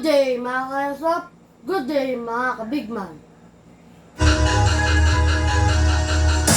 Good day mga ka-Airsoft, good day mga ka-Bigman.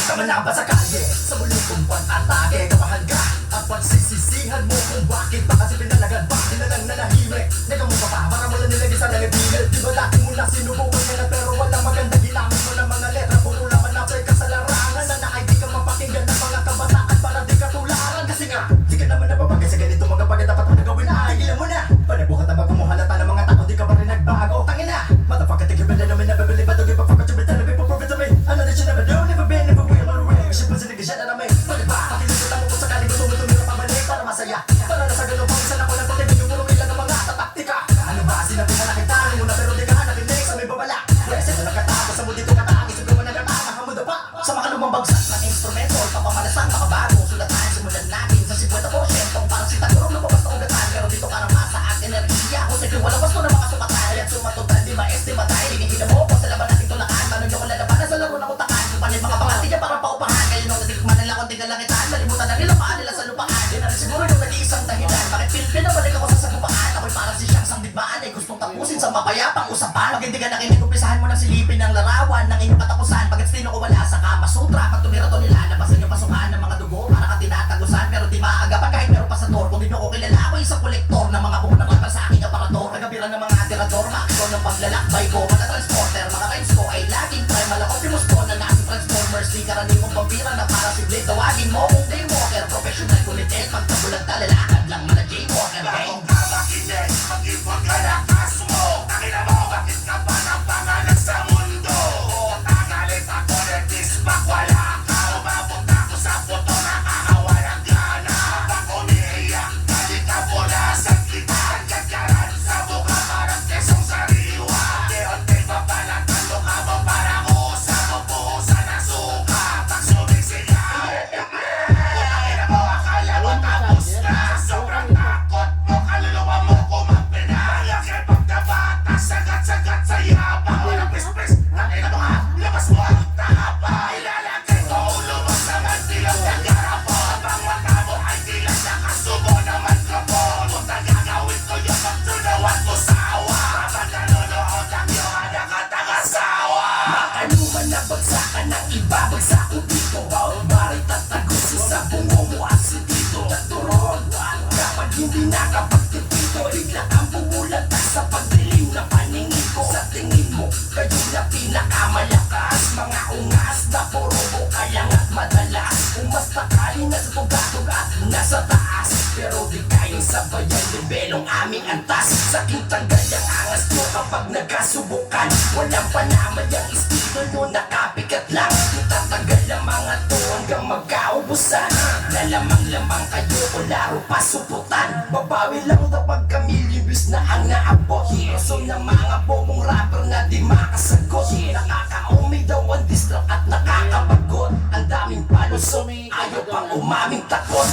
Tama na ba sa kalye? Sa muling kumpan atake Kapahan ka at pagsisisihan mo kung bakit pa kasi pinalagad ba? Di na lang nanahimik Nega mo pa ba? Para wala nilagay sa nangibilit Di ba dati mo na sinubukan nila pero walang maganda Ginamit mo ng mga letra Puro laman na play ka sa larangan Na nakay di ka mapakinggan ng mga kabataan Para di ka tularan Kasi nga, di ka naman napapagay sa ganito mga bagay Dapat ang nagawin na, tigilan mo na Panabukat na bago mo halata ng mga tao Di ka pa rin nagbago Tangin na, motherfucker tigil ba na namin Nabibili ba ito, give a fuck what you been telling me For profit to me, ano na siya never do Never been, never will, no way Kasi pa sinig siya na namin Balik ba, pakilimutan mo kung sakaling gusto mo tumira pabalik Para masaya, para na sa ganun Pawisan ako ng pagkain yung puro ilan ng mga tataktika Ano ba, sinabi na nakita mo na pero di ka nakinig sa may babala Yes, ito nakatapos sa mo dito katangis Yung gawa ng katama, hamuda pa Sa mga lumang bagsak ng instrumento Papamalasang makabago Sulatan, simulan natin sa 50% Parang si Tagurong lumabas na ugatan Pero dito ka naman sa at enerhiya Kung sige walang wasto ng mga sukatan At sumatotal, di ma-estima tayo Hinihina mo ko sa laban natin tulakan Paano nyo ko lalabanan sa laro ng utakan Kung panin mga bakati niya para paupahan Kayo nung natikman nila konting kalangitan Malimutan na nila paan nila sa lupaan Di na rin siguro yung nag-iisang dahilan Bakit pinabalik ako sa sagupaan Ako'y parang si Siyang Sangdigmaan Ay gustong tapusin sa mapayapang usapan Pag hindi ka nakinig, umpisahan mo ng silipin ng larawan Ng inyong katapusan Pag estilo ko wala sa Kama Sutra Pag tumira to nila Labasan yung pasukan ng mga dugo Para ka tinatagusan Pero di maagapan kahit meron pa sa door Kung di nyo ko kilala Ako isang kolektor ng mga bumunang para sa aking aparator Nagabiran ng mga tirador Makakito ng paglalakbay ko Mga transporter Mga rhymes ko ay laging primal Ako Optimus ko na nasa Transformers Di karaniwang vampira na para si Blade Tawagin mo kung Daywalker Professional kulit Pagkabulag talalakad lang mga Jaywalker Bakong kamakinig Mag-ibang ka na kaso mo Takina mo bakit ka pa ng pangalan sa mundo O tagalit ako netis Makwala ka Umabot ako sa puto Nakakawalang gana Ako umiiyak Kali ka bola sa kita Kagkaran sa buka Parang kesong sariwa Deonte pa pala Talo ka mo para ko Sa pupusa na suka Pag sumisigaw Takina mo akala mo tapos na Sobrang takot mo Kaluluwa mo kumapina Laki pagkabata Sagat-sagat sa yabang Walang pres-pres Takina mo nga Labas mo ang tapa Ilalagay ko ulo mo sa mantilong Nagarapo Habang mata mo ay tila nakasubo ng mikrofon Kung gagawin ko yung magtunawan ko sawa Kapag nanonood ang iyong anak at ang-asawa Makaluman na bagsakan ng iba Bagsak ko dito Barit at tagusin sa bungo mo Asi dito Turon Kapag hindi nakapagtipito Bigla kang bumulatan sa pagdilim na paningin ko Sa tingin mo Kayo na pinakamalakas Mga ungas na puro kaya nga't madalas Umas takali na sa tugat-tugat Nasa taas Pero di kayang sabayan Nibelong aming antas Sakit tanggal ang angas mo Kapag nagkasubukan Walang panamay ang estilo nyo Nakapikat lang Itatagal ang mga to Hanggang magkaubusan Lalamang-lamang kayo O laro pa suputan Babawi lang na pagkamilibis na ang naabot So ng mga bobong rapper na di makasagot Nakakaumay daw ang distract at nakakabagot Ang daming palusot Ayaw pang umaming takot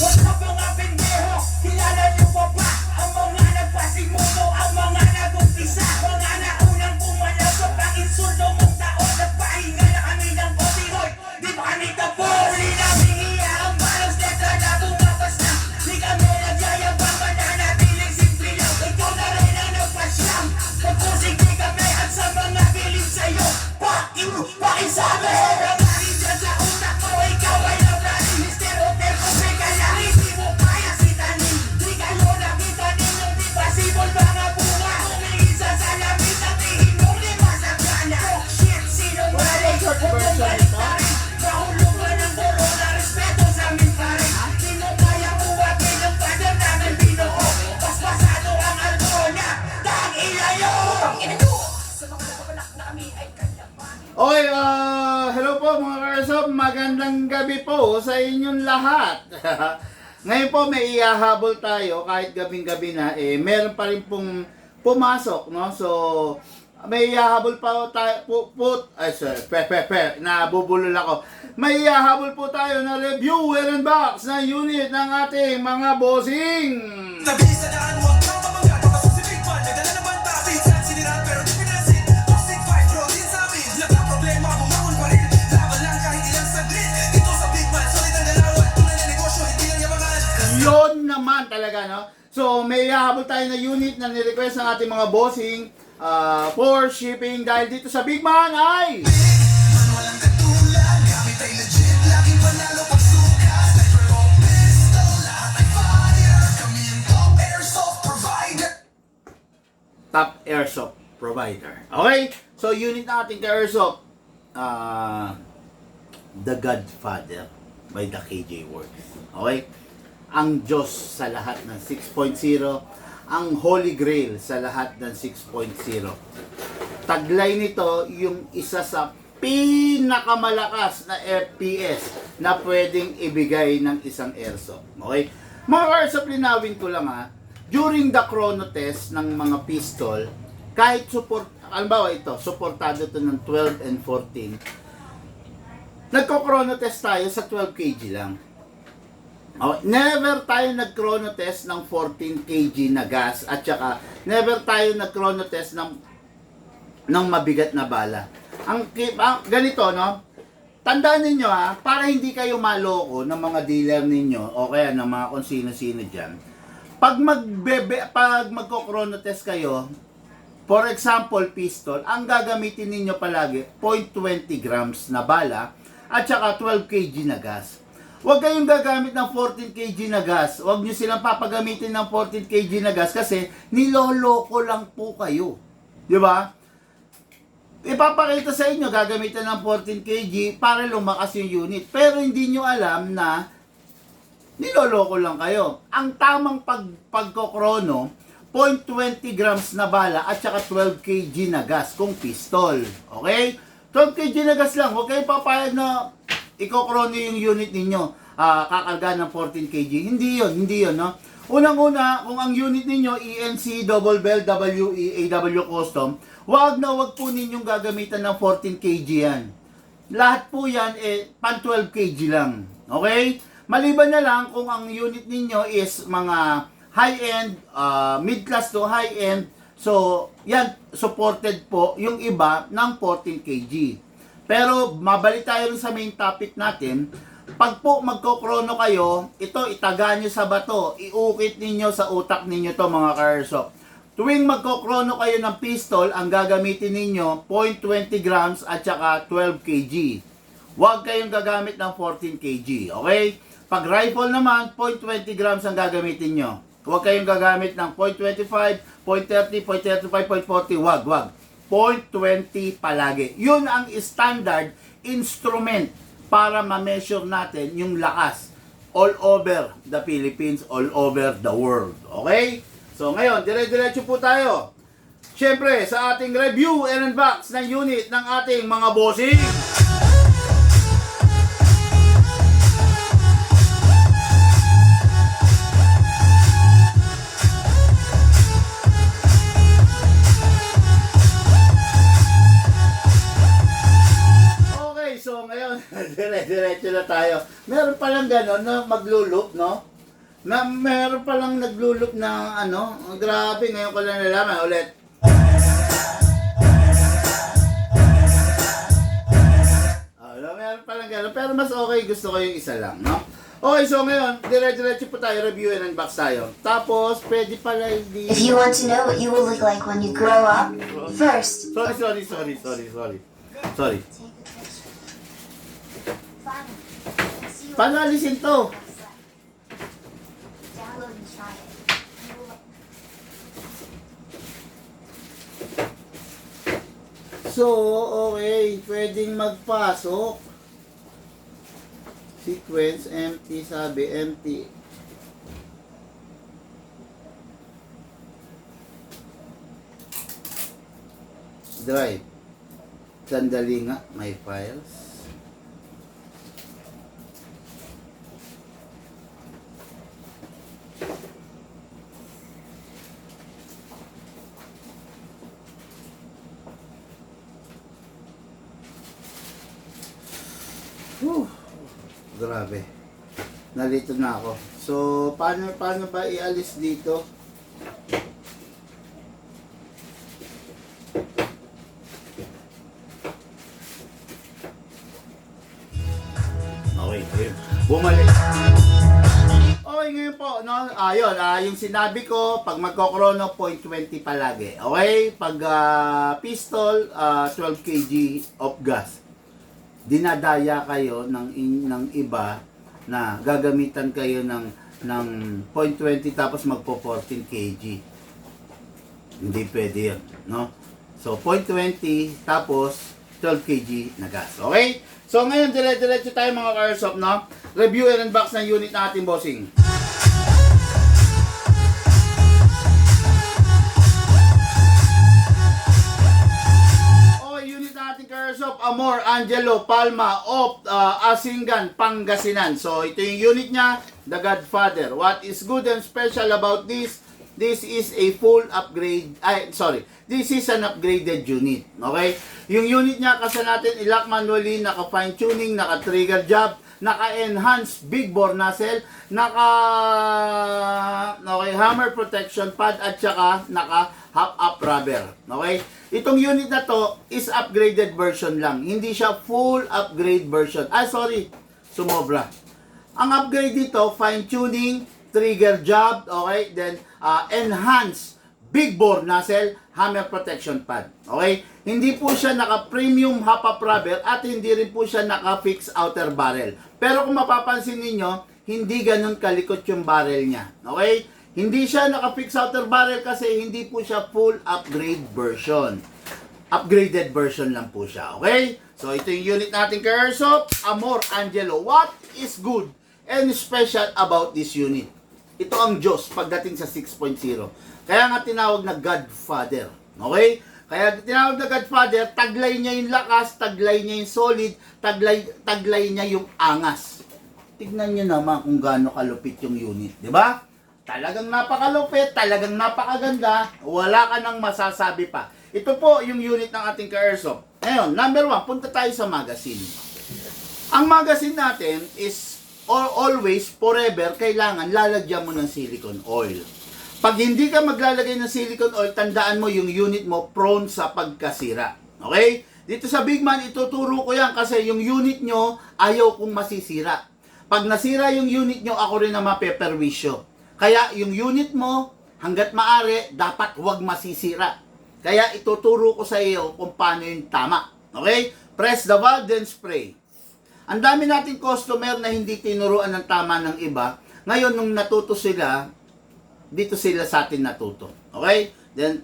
What's up mga pendeho? Kilala niyo pa ba? Ang mga nagpasimuno, ang mga nag-umpisa Mga naunang pumalaw sa pang-insulto mong taon Nagpahinga na kami ng botihoy Di ba kami tapo? Huli namin iya ang balos letra na bumapas na Di kami nagyayabang mananatiling simple lang Ikaw na rin ang nagpasyam Pagpusig di kami at sa mga bilin sa'yo Fuck you! Pakisabi! Ang aking dyan sa utak mo Ikaw ay nabrali Mr. Hotel kung may kaya Hindi mo kaya si Tanin Di kayo nakita ninyong di possible mga bunga Tumingin sa salamin sa tingin mo di masagana Talk shit, sinungaling Huwag mong balik pa rin Mahulungan ng corona Respeto sa amin pa rin Di mo kaya uwagin ang father namin binuo Paspasado ang alcohol na Tang ilayo Ang ina nyo Sa mga nakabalak na kami ay kalaban Okay, hello po mga ka-Airsoft. Magandang gabi po sa inyong lahat. Ngayon po may ihahabol tayo kahit gabing-gabi na meron pa rin pong pumasok, no? So may ihahabol pa tayo nabubulol ako. May ihahabol po tayo na review and unbox na unit ng ating mga bossing. Tabi sa daan, huwag kang mamangga Kapag si Big Man, nagdala naman tabi Saan sinira pero di pinasin Toxic vibe, rotin sa amin Nagka-problema, bumangon pa rin Laban lang kahit ilang saglit Dito sa Big Man, solid ang dalawa Tunay na negosyo, hindi lang yamangan Yon naman talaga, no? So, may hahabol tayo na unit na nirequest ng ating mga bossing for shipping dahil dito sa Big Man ay... Top Airsoft Provider. Okay? So, unit natin kay Airsoft, The Godfather by the KJ Works. Okay? Ang Diyos sa lahat ng 6.0, ang Holy Grail sa lahat ng 6.0. Taglay nito yung isa sa pinakamalakas na FPS na pwedeng ibigay ng isang airsoft. Okay? Mga airsoft, linawin ko lang during the chrono test ng mga pistol, kahit halimbawa ito, supportado to ng 12 and 14, nagko-chrono test tayo sa 12 kg lang. Never tayo nag-chrono test ng 14 kg na gas at saka never tayo nag-chrono test ng mabigat na bala. Ang ganito, no? Tandaan ninyo para hindi kayo maloko ng mga dealer ninyo o kaya ng mga kung sino-sino dyan. Pag magko-chrono test kayo, for example, pistol, ang gagamitin ninyo palagi 0.20 grams na bala at saka 12 kg na gas. Huwag kayong gagamit ng 14 kg na gas. Huwag nyo silang papagamitin ng 14 kg na gas kasi niloloko lang po kayo. Di ba? Ipapakita sa inyo, gagamitin ng 14 kg para lumakas yung unit. Pero hindi nyo alam na niloloko lang kayo. Ang tamang pagkokrono, 0.20 grams na bala at saka 12 kg na gas kung pistol. Okay? 12 kg na gas lang. Huwag kayo papayag na ikokrono yung unit ninyo. Kakarga ng 14 kg. Hindi yun, no? Unang-una, kung ang unit ninyo, ENC, Double Bell, WE, AW Custom, wag po ninyong gagamitan ng 14 kg yan. Lahat po yan, pan 12 kg lang. Okay? Maliban na lang kung ang unit ninyo is mga high-end, mid-class to high-end, so yan, supported po yung iba ng 14 kg. Pero mabalik tayo rin sa main topic natin. Pag po magkokrono kayo, ito itaga nyo sa bato, iukit ninyo sa utak ninyo to mga ka-airsoft. Tuwing magkokrono kayo ng pistol, ang gagamitin ninyo 0.20 grams at saka 12 kg. Huwag kayong gagamit ng 14 kg, okay? Pag rifle naman, 0.20 grams ang gagamitin nyo. Huwag kayong gagamit ng 0.25, 0.30, 0.35, 0.40. Wag. 0.20 palagi. Yun ang standard instrument para ma-measure natin yung lakas all over the Philippines, all over the world. Okay? So ngayon, dire-diretso po tayo. Siyempre, sa ating review and unbox ng unit ng ating mga bossing. So ngayon, dire-diretso na tayo. Meron palang gano'n na magluloop, no? Na meron palang nagluloop na ano, grabe, ngayon ko lang nalaman ulit. Meron palang gano'n, pero mas okay, gusto ko yung isa lang, no? Okay, so ngayon, dire-diretso po tayo, review and unbox tayo. Tapos, pwede pala hindi... If you want to know what you will look like when you grow up, first, Sorry. Paano alisin to? download and try it. So, okay, pwedeng magpasok. Sequence, empty, sabi, empty. Drive. Sandali nga, may files. Grabe. Nalito na ako. So, paano ba ialis dito? Okay, bumalik. Okay, ngayon po, no, ayun, yung sinabi ko, pag magkokrono, 0.20 palagi. Okay? Pag pistol, 12 kg of gas. Dinadaya kayo ng iba na gagamitan kayo ng 0.20 tapos magpo 14 kg. Hindi pwede yun, no? So, 0.20 tapos 12 kg na gas. Okay? So, ngayon, dire-diretso tayo mga ka-airsoft, no? Review and unbox ng unit natin, bossing. Unit natin ka-airsoft, Amor, Angelo, Palma, of Asingan, Pangasinan. So, ito yung unit niya, The Godfather. What is good and special about this? This is a full upgrade, this is an upgraded unit. Okay? Yung unit niya, kasi natin i-lock manually, naka-fine tuning, naka-trigger job, naka-enhance big bore nozzle, hammer protection pad, at saka naka-half-up rubber. Okay? Itong unit na to is upgraded version lang. Hindi siya full upgrade version. Sumobra. Ang upgrade dito, fine tuning, trigger job, okay? Then, enhance big bore nozzle, hammer protection pad. Okay? Hindi po siya naka-premium half-up rubber at hindi rin po siya naka-fix outer barrel. Pero kung mapapansin ninyo, hindi ganun kalikot yung barrel niya. Okay? Hindi siya naka-fix outer barrel kasi hindi po siya full upgrade version. Upgraded version lang po siya. Okay? So, ito yung unit natin ka-airsoft, Amor, Angelo. What is good and special about this unit? Ito ang Diyos pagdating sa 6.0. Kaya nga tinawag na Godfather. Okay? Kaya tinawag na Godfather, taglay niya yung lakas, taglay niya yung solid, taglay niya yung angas. Tignan niyo naman kung gaano kalupit yung unit. Di ba? Talagang napakalupit, talagang napakaganda, wala ka nang masasabi pa. Ito po yung unit ng ating ka-airsoft. Ngayon, number 1, punta tayo sa magazine. Ang magazine natin is always, forever, kailangan lalagyan mo ng silicone oil. Pag hindi ka maglalagay ng silicone oil, tandaan mo yung unit mo prone sa pagkasira. Okay? Dito sa Big Man, ituturo ko yan kasi yung unit nyo, ayaw kong masisira. Pag nasira yung unit nyo, ako rin na mapeperwisyo. Kaya yung unit mo, hanggat maaari, dapat huwag masisira. Kaya ituturo ko sa iyo kung paano yung tama. Okay? Press the valve, then spray. Ang dami nating customer na hindi tinuruan ng tama ng iba. Ngayon, nung natuto sila, dito sila sa atin natuto. Okay? Then,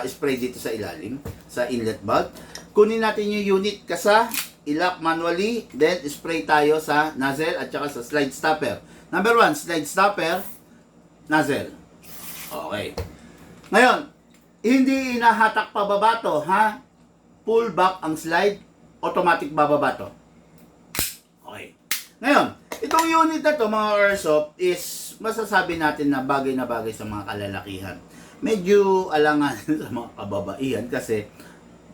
spray dito sa ilalim, sa inlet valve. Kunin natin yung unit kasa, i-lock manually, then spray tayo sa nozzle at saka sa slide stopper. Number 1, slide stopper, nozzle. Okay. Ngayon, hindi inahatak pababa to, ha? Pull back ang slide, automatic bababa to. Okay. Ngayon, itong unit na to, mga airsoft, is masasabi natin na bagay sa mga kalalakihan. Medyo alangan sa mga kababaihan kasi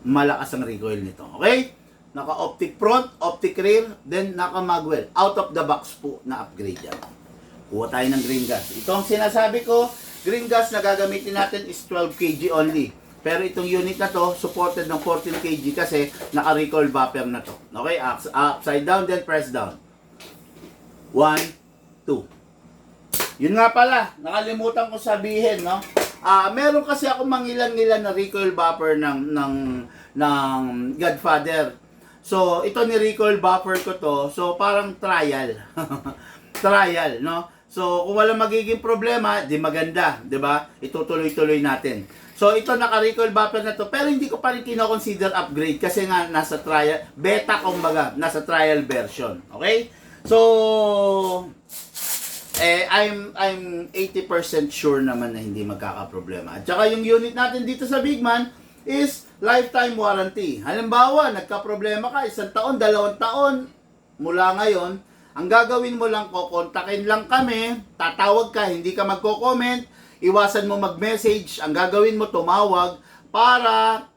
malakas ang recoil nito. Okay? Naka-optic front, optic rear, then naka-magwell. Out of the box po na upgrade yan. Kuha tayo ng green gas. Ito ang sinasabi ko, green gas na gagamitin natin is 12 kg only. Pero itong unit na to, supported ng 14 kg kasi naka-recoil buffer na to. Okay? Upside down, then press down. 1, 2. Yun nga pala, nakalimutan ko sabihin, no? Meron kasi ako mangilan-ngilan na recoil buffer ng Godfather. So, ito ni recoil buffer ko to. So, parang trial. Trial, no? So, kung walang magiging problema, di maganda, di ba? Itutuloy-tuloy natin. So, ito naka-recoil buffer na to, pero hindi ko pa rin kino-consider upgrade kasi nga nasa trial, beta kumbaga, nasa trial version. Okay? So, I'm 80% sure naman na hindi magkakaproblema. At saka yung unit natin dito sa Big Man is lifetime warranty. Halimbawa, nagka-problema ka, 1 taon, 2 taon, mula ngayon, ang gagawin mo lang, kontakin lang kami, tatawag ka, hindi ka magko-comment, iwasan mo mag-message, ang gagawin mo, tumawag, para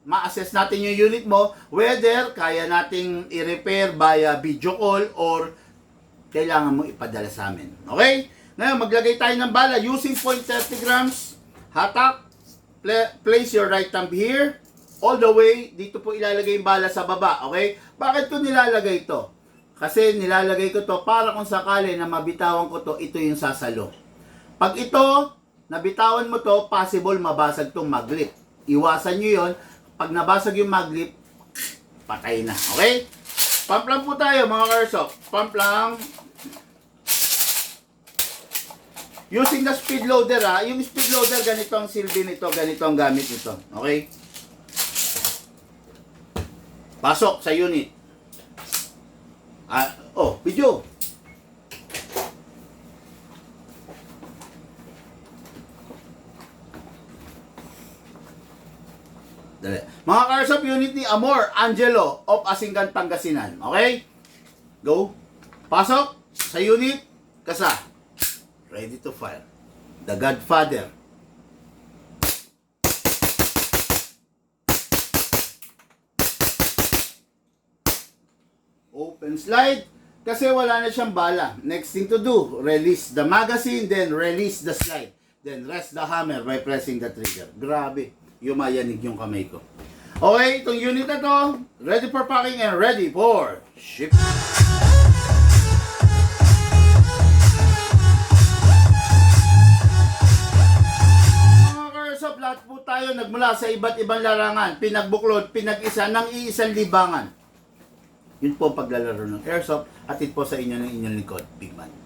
ma-assess natin yung unit mo, whether kaya nating i-repair via video call or kailangan mo ipadala sa amin. Okay? Ngayon, maglagay tayo ng bala using 0.30 grams, hatak, place your right thumb here, all the way, dito po ilalagay yung bala sa baba. Okay? Bakit ko nilalagay ito? Kasi nilalagay ko to para kung sakali na mabitawan ko to, ito yung sasalo. Pag ito, nabitawan mo to, possible mabasag tong maglip. Iwasan nyo yon. Pag nabasag yung maglip, patay na. Okay? Pump lang po tayo mga ka-airsoft. Pump lang. Using the speed loader ha. Yung speed loader, ganito ang silbi nito, ganito ang gamit nito. Okay? Pasok sa unit. Video. Dali. Mga ka-airsoft, unit ni Amor Angelo of Asingan, Pangasinan. Okay? Go. Pasok sa unit. Kasa. Ready to fire. The Godfather. Open slide. Kasi wala na siyang bala. Next thing to do, release the magazine, then release the slide. Then rest the hammer by pressing the trigger. Grabe. Yumayanig yung kamay ko. Okay, itong unit na to, ready for packing and ready for ship. Mga ka-airsoft, lahat po tayo nagmula sa iba't ibang larangan, pinagbuklod, pinag-isa ng iisang libangan. Yun po ang paglalaro ng airsoft, atid po sa inyo ng inyong likod, Big Man.